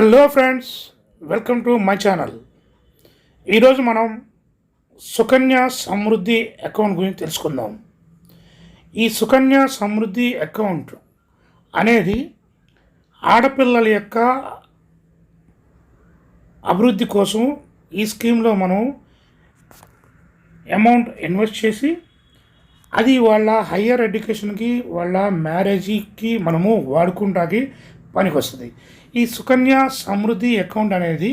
Hello friends, welcome to my channel. ఈరోజు మనం Sukanya Samriddhi account గురించి తెలుసుకుందాం. ఈ సుకన్య సమృద్ధి అకౌంట్ అనేది ఆడపిల్లల యొక్క అభివృద్ధి కోసం ఈ స్కీమ్లో మనం అమౌంట్ ఇన్వెస్ట్ చేసి అది వాళ్ళ హయ్యర్ ఎడ్యుకేషన్కి, వాళ్ళ మ్యారేజ్కి మనము వాడుకుంటాకి పనికి వస్తుంది. ఈ సుకన్య సమృద్ధి అకౌంట్ అనేది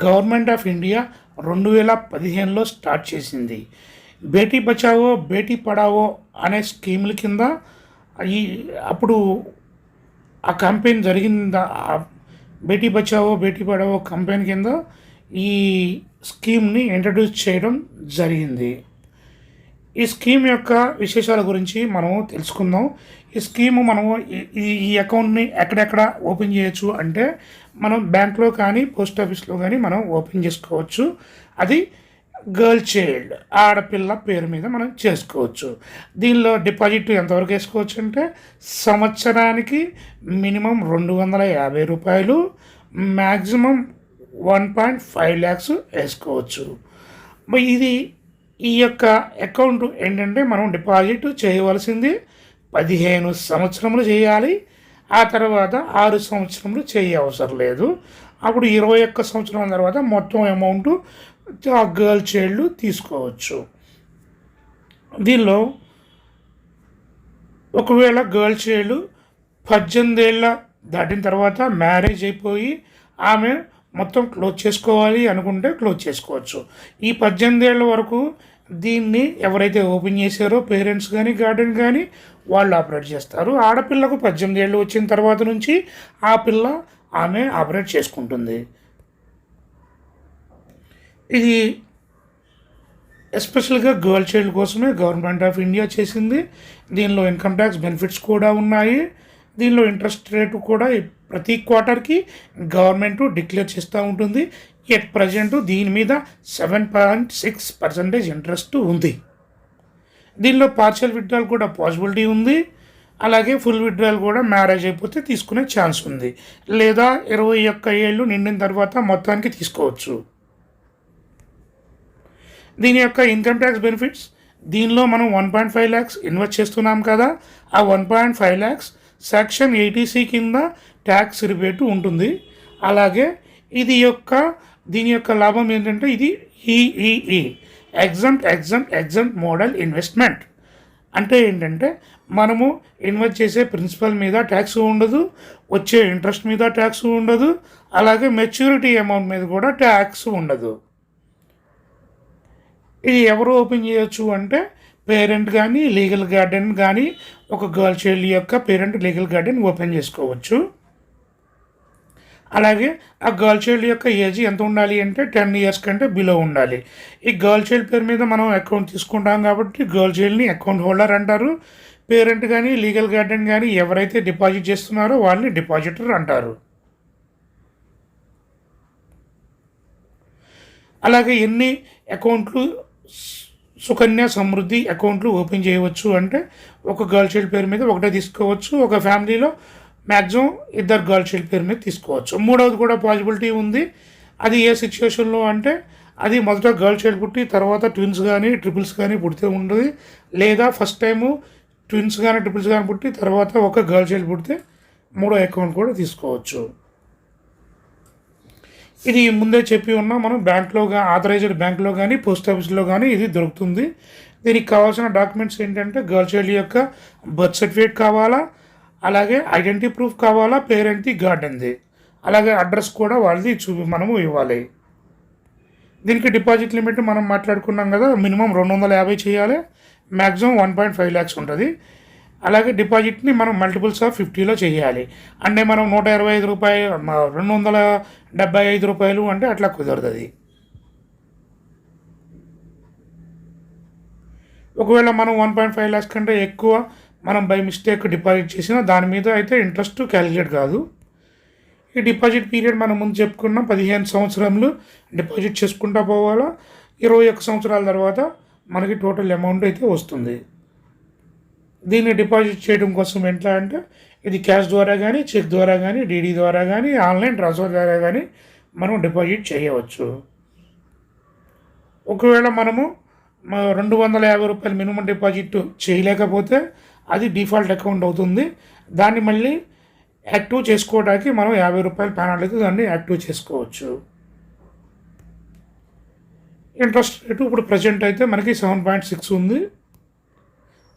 గవర్నమెంట్ ఆఫ్ ఇండియా 2015లో స్టార్ట్ చేసింది. బేటీ బచావో బేటీ పడావో అనే స్కీముల కింద అప్పుడు ఆ క్యాంపెయిన్ జరిగింది. బేటీ బచావో బేటీ పడావో క్యాంపెయిన్ కింద ఈ స్కీమ్ని ఇంట్రడ్యూస్ చేయడం జరిగింది. ఈ స్కీమ్ యొక్క విశేషాల గురించి మనం తెలుసుకుందాం. ఈ స్కీము మనము ఈ అకౌంట్ని ఎక్కడెక్కడ ఓపెన్ చేయొచ్చు అంటే మనం బ్యాంక్లో కానీ పోస్ట్ ఆఫీస్లో కానీ మనం ఓపెన్ చేసుకోవచ్చు. అది గర్ల్ చైల్డ్, ఆడపిల్ల పేరు మీద మనం చేసుకోవచ్చు. దీనిలో డిపాజిట్ ఎంతవరకు వేసుకోవచ్చు అంటే సంవత్సరానికి మినిమం 250 రూపాయలు, మ్యాక్సిమం 1.5 lakhs వేసుకోవచ్చు. ఈ యొక్క అకౌంట్ ఏంటంటే మనం డిపాజిట్ చేయవలసింది 15 సంవత్సరములు చేయాలి. ఆ తర్వాత 6 సంవత్సరములు చేయ అవసరం లేదు. అప్పుడు 21 సంవత్సరాల తర్వాత మొత్తం అమౌంట్ ఆ గర్ల్ చైల్డ్ తీసుకోవచ్చు. దీనిలో ఒకవేళ గర్ల్ చైల్డ్ 18 ఏళ్ళ దాటిన తర్వాత మ్యారేజ్ అయిపోయి ఆమె మొత్తం క్లోజ్ చేసుకోవాలి అనుకుంటే క్లోజ్ చేసుకోవచ్చు. ఈ 18 ఏళ్ళ వరకు దీన్ని ఎవరైతే ఓపెన్ చేశారో పేరెంట్స్ కానీ గార్డెన్ కానీ వాళ్ళు ఆపరేట్ చేస్తారు. ఆడపిల్లకు 18 ఏళ్ళు వచ్చిన తర్వాత నుంచి ఆ పిల్ల ఆమె ఆపరేట్ చేసుకుంటుంది. ఇది ఎస్పెషల్గా గర్ల్ చైల్డ్ కోసమే గవర్నమెంట్ ఆఫ్ ఇండియా చేసింది. దీనిలో ఇన్కమ్ ట్యాక్స్ బెనిఫిట్స్ కూడా ఉన్నాయి. దీనిలో ఇంట్రెస్ట్ రేటు కూడా ప్రతి క్వార్టర్కి గవర్నమెంట్ డిక్లేర్ చేస్తూ ఉంటుంది. ఎట్ ప్రజెంట్ దీని మీద 7.6% ఇంట్రెస్ట్ ఉంది. దీనిలో పార్షియల్ విత్డ్రాల్ కూడా పాసిబిలిటీ ఉంది. అలాగే ఫుల్ విత్డ్రాల్ కూడా మ్యారేజ్ అయిపోతే తీసుకునే ఛాన్స్ ఉంది. లేదా 21 ఏళ్ళు నిండిన తర్వాత మొత్తానికి తీసుకోవచ్చు. దీని యొక్క ఇన్కమ్ ట్యాక్స్ బెనిఫిట్స్, దీనిలో మనం 1.5 lakhs ఇన్వెస్ట్ చేస్తున్నాం కదా, ఆ 1.5 lakhs సెక్షన్ 80C కింద ట్యాక్స్ రిబేటు ఉంటుంది. అలాగే దీని యొక్క లాభం ఏంటంటే ఇది ఈఈఈ ఎగ్జామ్ట్ మోడల్ ఇన్వెస్ట్మెంట్. అంటే ఏంటంటే మనము ఇన్వెస్ట్ చేసే ప్రిన్సిపల్ మీద ట్యాక్స్ ఉండదు, వచ్చే ఇంట్రెస్ట్ మీద ట్యాక్స్ ఉండదు, అలాగే మెచ్యూరిటీ అమౌంట్ మీద కూడా ట్యాక్స్ ఉండదు. ఇది ఎవరు ఓపెన్ చేయొచ్చు అంటే పేరెంట్ కానీ లీగల్ గార్డెన్ కానీ, ఒక గర్ల్ చైల్డ్ యొక్క పేరెంట్ లీగల్ గార్డెన్ ఓపెన్ చేసుకోవచ్చు. అలాగే ఆ గర్ల్ చైల్డ్ యొక్క ఏజ్ ఎంత ఉండాలి అంటే 10 years కంటే బిలో ఉండాలి. ఈ గర్ల్ చైల్డ్ పేరు మీద మనం అకౌంట్ తీసుకుంటాం కాబట్టి గర్ల్ చైల్డ్ని అకౌంట్ హోల్డర్ అంటారు. పేరెంట్ కానీ లీగల్ గార్డెన్ కానీ ఎవరైతే డిపాజిట్ చేస్తున్నారో వాళ్ళని డిపాజిటర్ అంటారు. అలాగే ఎన్ని అకౌంట్లు సుకన్య సమృద్ధి అకౌంట్లు ఓపెన్ చేయవచ్చు అంటే ఒక గర్ల్ చైల్డ్ పేరు మీద ఒకటే తీసుకోవచ్చు. ఒక ఫ్యామిలీలో మ్యాక్సిమం 2 గర్ల్ చైల్డ్ పేరు మీద తీసుకోవచ్చు. మూడవది కూడా పాసిబిలిటీ ఉంది. అది ఏ సిచ్యువేషన్లో అంటే అది మొదట గర్ల్ చైల్డ్ పుట్టి తర్వాత ట్విన్స్ కానీ ట్రిపుల్స్ కానీ పుడితే ఉండదు. లేదా ఫస్ట్ టైము ట్విన్స్ కానీ ట్రిపుల్స్ కానీ పుట్టి తర్వాత ఒక గర్ల్ చైల్డ్ పుడితే మూడో అకౌంట్ కూడా తీసుకోవచ్చు. ఇది ముందే చెప్పి ఉన్నా మనం బ్యాంక్లో ఆథరైజ్డ్ బ్యాంక్లో కానీ పోస్ట్ ఆఫీస్లో కానీ ఇది దొరుకుతుంది. దీనికి కావాల్సిన డాక్యుమెంట్స్ ఏంటంటే గర్ల్ చైల్డ్ యొక్క బర్త్ సర్టిఫికేట్ కావాలా, అలాగే ఐడెంటిటీ ప్రూఫ్ కావాలా, పేరెంట్ది గార్డెన్ది, అలాగే అడ్రస్ కూడా వాళ్ళది మనము ఇవ్వాలి. దీనికి డిపాజిట్ లిమిట్ మనం మాట్లాడుకున్నాం కదా, మినిమం 250 చేయాలి, మ్యాక్సిమం 1.5 lakhs ఉంటుంది. అలాగే డిపాజిట్ని మనం మల్టిపుల్స్ ఆఫ్ 50లో చేయాలి. అంటే మనం 125 రూపాయలు 275 రూపాయలు అంటే అట్లా కుదరదు. అది ఒకవేళ మనం 1.5 lakhs కంటే ఎక్కువ మనం బై మిస్టేక్ డిపాజిట్ చేసినా దాని మీద అయితే ఇంట్రెస్ట్ క్యాలిక్యులేట్ కాదు. ఈ డిపాజిట్ పీరియడ్ మనం ముందు చెప్పుకున్న 15 సంవత్సరాలు డిపాజిట్ చేసుకుంటూ పోవాలా. 21 సంవత్సరాల తర్వాత మనకి టోటల్ అమౌంట్ అయితే వస్తుంది. దీన్ని డిపాజిట్ చేయడం కోసం ఎట్లా అంటే ఇది క్యాష్ ద్వారా కానీ, చెక్ ద్వారా కానీ, డీడీ ద్వారా కానీ, ఆన్లైన్ ట్రాన్స్ఫర్ ద్వారా కానీ మనం డిపాజిట్ చేయవచ్చు. ఒకవేళ మనము 250 రూపాయలు మినిమం డిపాజిట్ చేయలేకపోతే అది డిఫాల్ట్ అకౌంట్ అవుతుంది. దాన్ని మళ్ళీ యాక్టివ్ చేసుకోవడానికి మనం 50 రూపాయలు పెనాల్టీ అయితే దాన్ని యాక్టివ్ చేసుకోవచ్చు. ఇంట్రెస్ట్ రేటు ఇప్పుడు ప్రజెంట్ అయితే మనకి 7.6 ఉంది.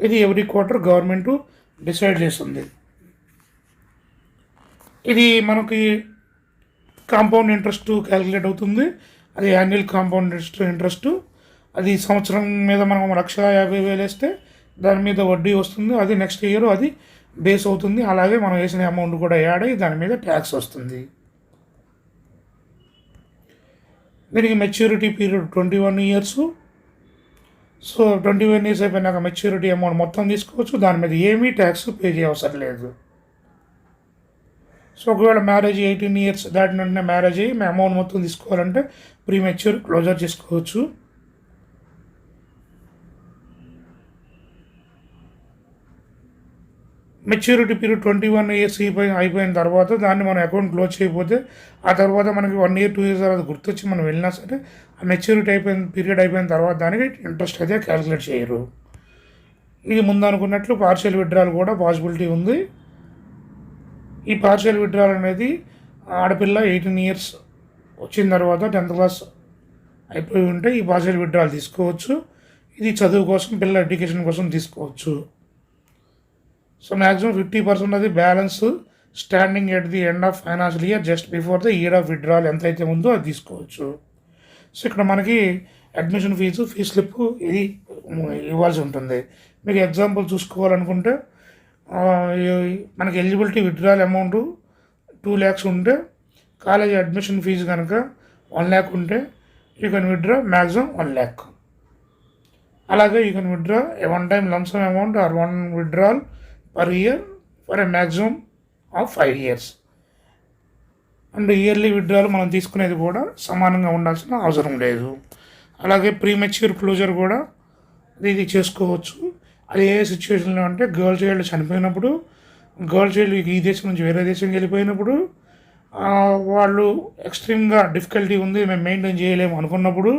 ఇది ఎవ్రీ క్వార్టర్ గవర్నమెంట్ డిసైడ్ చేస్తుంది. ఇది మనకి కాంపౌండ్ ఇంట్రెస్ట్ క్యాలిక్యులేట్ అవుతుంది. అది యాన్యువల్ కాంపౌండ్ ఇంట్రెస్ట్. అది సంవత్సరం మీద మనం 1,50,000 వేస్తే దాని మీద వడ్డీ వస్తుంది. అది నెక్స్ట్ ఇయర్ అది బేస్ అవుతుంది. అలాగే మనం వేసిన అమౌంట్ కూడా యాడ్ అయ్యి దాని మీద ట్యాక్స్ వస్తుంది. దీనికి maturity period 21 years. So 21 years అయిపోయినాక మెచ్యూరిటీ అమౌంట్ మొత్తం తీసుకోవచ్చు. దాని మీద ఏమీ ట్యాక్స్ పే చేయవసరం లేదు. సో ఒకవేళ మ్యారేజ్ 18 ఇయర్స్ దాటిన వెంటనే మ్యారేజ్ అయ్యి మేము అమౌంట్ మొత్తం తీసుకోవాలంటే ప్రీ మెచ్యూర్ క్లోజర్ చేసుకోవచ్చు. మెచ్యూరిటీ పీరియడ్ 21 ఇయర్స్ అయిపోయిన తర్వాత దాన్ని మనం అకౌంట్ క్లోజ్ చేయకపోతే ఆ తర్వాత మనకి 1 ఇయర్ 2 ఇయర్స్ తర్వాత గుర్తొచ్చి మనం వెళ్ళినా సరే ఆ మెచ్యూరిటీ పీరియడ్ అయిపోయిన తర్వాత దానికి ఇంట్రెస్ట్ అయితే క్యాలిక్యులేట్ చేయరు. ఇది ముందు అనుకున్నట్లు పార్షియల్ విత్డ్రాల్ కూడా పాసిబిలిటీ ఉంది. ఈ పార్షియల్ విత్డ్రాల్ అనేది ఆడపిల్ల 18 ఇయర్స్ వచ్చిన తర్వాత 10th క్లాస్ అయిపోయి ఉంటే ఈ పార్షియల్ విత్డ్రాల్ తీసుకోవచ్చు. ఇది చదువు కోసం, పిల్లల ఎడ్యుకేషన్ కోసం తీసుకోవచ్చు. సో మ్యాక్సిమం 50% అది balance standing at the end of financial year just before the year of withdrawal ఎంతైతే ఉందో అది తీసుకోవచ్చు. సో ఇక్కడ మనకి అడ్మిషన్ ఫీ స్లిప్ ఇది ఇవ్వాల్సి ఉంటుంది. మీకు ఎగ్జాంపుల్ చూసుకోవాలనుకుంటే మనకి ఎలిజిబిలిటీ విత్డ్రాల్ అమౌంట్ 2 lakhs ఉంటే కాలేజ్ అడ్మిషన్ ఫీజు కనుక 1 lakh ఉంటే you can withdraw maximum 1 lakh. అలాగే you can withdraw A one time lump sum amount are one withdrawal per year for a maximum of 5 years. And yearly withdrawal మనం తీసుకునేది కూడా సమానంగా ఉండాల్సిన అవసరం లేదు. అలాగే ప్రీమెచ్యూర్ క్లోజర్ కూడా ఇది చేసుకోవచ్చు. అది ఏ సిచ్యువేషన్లో అంటే గర్ల్ చైల్డ్ చనిపోయినప్పుడు, గర్ల్ చైల్డ్ ఈ దేశం నుంచి వేరే దేశంకి వెళ్ళిపోయినప్పుడు, వాళ్ళు ఎక్స్ట్రీమ్గా డిఫికల్టీ ఉంది మేము మెయింటైన్ చేయలేము అనుకున్నప్పుడు,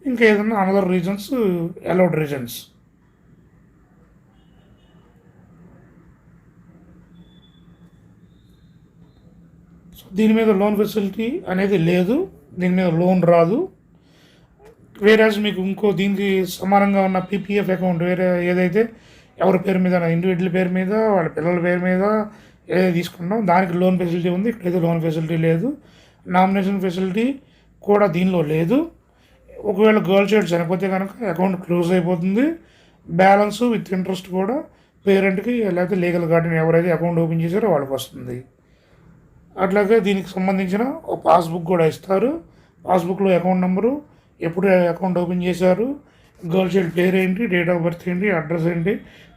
ఇంకా ఏదైనా అనదర్ రీజన్స్ అలౌడ్ రీజన్స్. దీని మీద లోన్ ఫెసిలిటీ అనేది లేదు, దీని మీద లోన్ రాదు. వేరేజ్ మీకు ఇంకో దీనికి సమానంగా ఉన్న పీపీఎఫ్ అకౌంట్ వేరే ఏదైతే ఎవరి పేరు మీద, ఇండివిజువల్ పేరు మీద, వాళ్ళ పిల్లల పేరు మీద ఏదైతే తీసుకున్నాం దానికి లోన్ ఫెసిలిటీ ఉంది. ఇక్కడైతే లోన్ ఫెసిలిటీ లేదు. నామినేషన్ ఫెసిలిటీ కూడా దీనిలో లేదు. ఒకవేళ గర్ల్ చైల్డ్ చనిపోతే కనుక అకౌంట్ క్లోజ్ అయిపోతుంది. బ్యాలెన్స్ విత్ ఇంట్రెస్ట్ కూడా పేరెంట్కి లేకపోతే లీగల్ గార్డియన్ ఎవరైతే అకౌంట్ ఓపెన్ చేశారో వాళ్ళకి వస్తుంది. అట్లాగే దీనికి సంబంధించిన ఒక పాస్బుక్ కూడా ఇస్తారు. పాస్బుక్లో అకౌంట్ నెంబరు, ఎప్పుడు అకౌంట్ ఓపెన్ చేశారు, గర్ల్ చైల్డ్ పేరు ఏంటి, డేట్ ఆఫ్ బర్త్ ఏంటి, అడ్రస్ ఏంటి,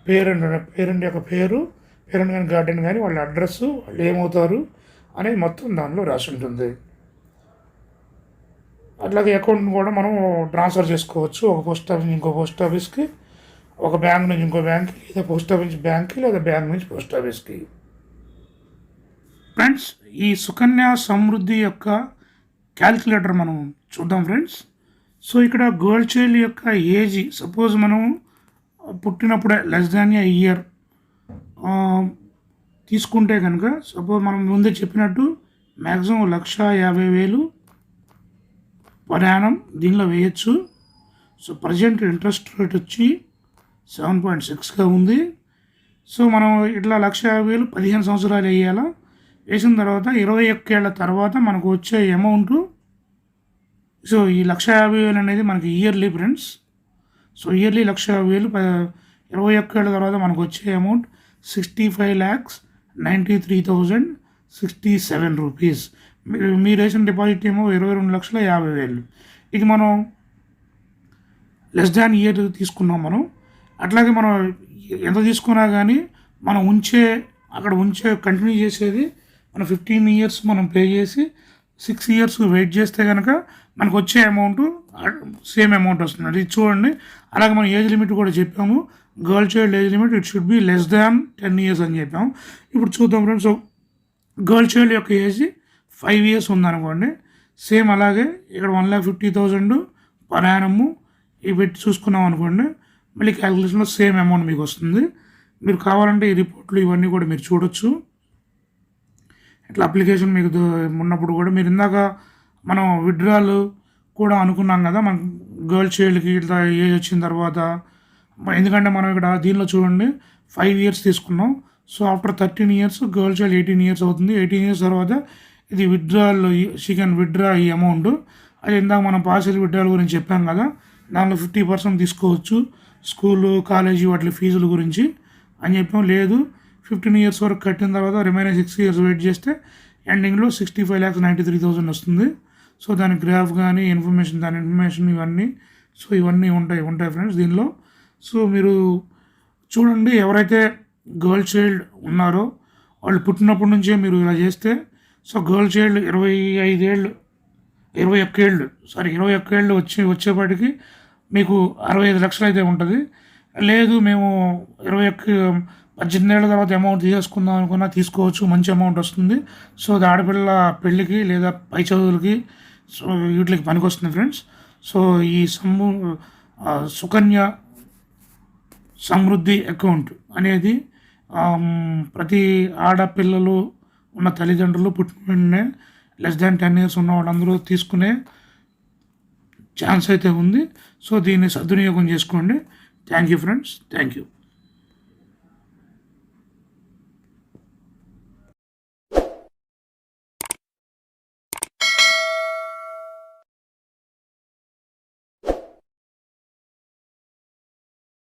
పేరెంట్ యొక్క పేరు, పేరెంట్ కానీ గార్డెన్ కానీ వాళ్ళ అడ్రస్, వాళ్ళు ఏమవుతారు అనేది మొత్తం దానిలో రాసి ఉంటుంది. అట్లాగే అకౌంట్ని కూడా మనం ట్రాన్స్ఫర్ చేసుకోవచ్చు. ఒక పోస్ట్ ఆఫీస్ ఇంకో పోస్ట్ ఆఫీస్కి, ఒక బ్యాంక్ నుంచి ఇంకో బ్యాంక్కి, లేదా పోస్ట్ ఆఫీస్ నుంచి బ్యాంక్కి, లేదా బ్యాంక్ నుంచి పోస్ట్ ఆఫీస్కి. ఫ్రెండ్స్, ఈ సుకన్య సమృద్ధి యొక్క క్యాల్కులేటర్ మనం చూద్దాం ఫ్రెండ్స్. సో ఇక్కడ గర్ల్ చైల్డ్ యొక్క ఏజ్ సపోజ్ మనం పుట్టినప్పుడే లెస్ దాన్ ఏ ఇయర్ తీసుకుంటే కనుక, సపోజ్ మనం ముందే చెప్పినట్టు మ్యాక్సిమం 1,50,000 పర్ యానం దీనిలో వేయచ్చు. సో ప్రజెంట్ ఇంట్రెస్ట్ రేట్ వచ్చి 7.6గా ఉంది. సో మనం ఇట్లా 1,50,000 15 సంవత్సరాలు వేయాలా. వేసిన తర్వాత 21 ఏళ్ల తర్వాత మనకు వచ్చే అమౌంట్, సో ఈ 1,50,000 అనేది మనకి ఇయర్లీ ఫ్రెండ్స్. సో ఇయర్లీ 1,50,000 21 ఏళ్ల తర్వాత మనకు వచ్చే అమౌంట్ 65,93,067 రూపీస్. మీరు వేసిన డిపాజిట్ ఏమో 22,50,000. ఇది మనం లెస్ దాన్ ఇయర్ తీసుకున్నాం మనం. అట్లాగే మనం ఎంత తీసుకున్నా కానీ మనం అక్కడ కంటిన్యూ చేసేది మనం 15 ఇయర్స్ మనం పే చేసి 6 ఇయర్స్ వెయిట్ చేస్తే కనుక మనకు వచ్చే అమౌంట్ సేమ్ అమౌంట్ వస్తుంది. అది చూడండి. అలాగే మనం ఏజ్ లిమిట్ కూడా చెప్పాము, girl child age limit it should be less than 10 years అని చెప్పాం. ఇప్పుడు చూద్దాం ఫ్రెండ్స్. సో గర్ల్ చైల్డ్ యొక్క ఏజ్ 5 years ఉందనుకోండి, సేమ్ అలాగే ఇక్కడ 1,50,000 పర్ యానము ఇవి పెట్టి చూసుకున్నాం అనుకోండి, మళ్ళీ క్యాలిక్యులేషన్లో సేమ్ అమౌంట్ మీకు వస్తుంది. మీరు కావాలంటే ఈ రిపోర్ట్లు ఇవన్నీ కూడా మీరు చూడొచ్చు. ఇట్లా అప్లికేషన్ మీకు ఉన్నప్పుడు కూడా మీరు ఇందాక మనం విత్డ్రాలు కూడా అనుకున్నాం కదా, మన గర్ల్ చైల్డ్కి ఇట్లా ఏజ్ వచ్చిన తర్వాత. ఎందుకంటే మనం ఇక్కడ దీనిలో చూడండి 5 years తీసుకున్నాం. So after 13 years girl child 18 years అవుతుంది. 18 years తర్వాత ఇది విత్డ్రాల్, షీ కెన్ విత్డ్రా ఈ అమౌంట్. అది ఇందాక మనం పార్షియల్ విత్డ్రాల్ గురించి చెప్పాం కదా, దానిలో 50% తీసుకోవచ్చు స్కూలు కాలేజీ వాటి ఫీజుల గురించి అని చెప్పాం. లేదు 15 years వరకు కట్టిన తర్వాత రిమైనింగ్ 6 years వెయిట్ చేస్తే ఎండింగ్లో 65,93,000 వస్తుంది. సో దాని గ్రాఫ్ కానీ దాని ఇన్ఫర్మేషన్ ఇవన్నీ, సో ఇవన్నీ ఉంటాయి ఫ్రెండ్స్ దీనిలో. సో మీరు చూడండి, ఎవరైతే గర్ల్ చైల్డ్ ఉన్నారో వాళ్ళు పుట్టినప్పటి నుంచే మీరు ఇలా చేస్తే, సో గర్ల్ చైల్డ్ 21 ఏళ్ళు వచ్చేపాటికి మీకు 65 లక్షలు అయితే ఉంటుంది. లేదు మేము 18 ఏళ్ళ తర్వాత అమౌంట్ తీసేసుకుందాం అనుకున్నా తీసుకోవచ్చు, మంచి అమౌంట్ వస్తుంది. సో అది ఆడపిల్ల పెళ్ళికి లేదా పై చదువులకి సో వీటికి పనికి వస్తుంది ఫ్రెండ్స్. సో ఈ సుకన్య సమృద్ధి అకౌంట్ అనేది ప్రతి ఆడపిల్లలు ఉన్న తల్లిదండ్రులు పుట్టిన వెంటనే లెస్ దాన్ 10 years ఉన్న వాళ్ళందరూ తీసుకునే ఛాన్స్ అయితే ఉంది. సో దీన్ని సద్వినియోగం చేసుకోండి. Thank you friends, thank you.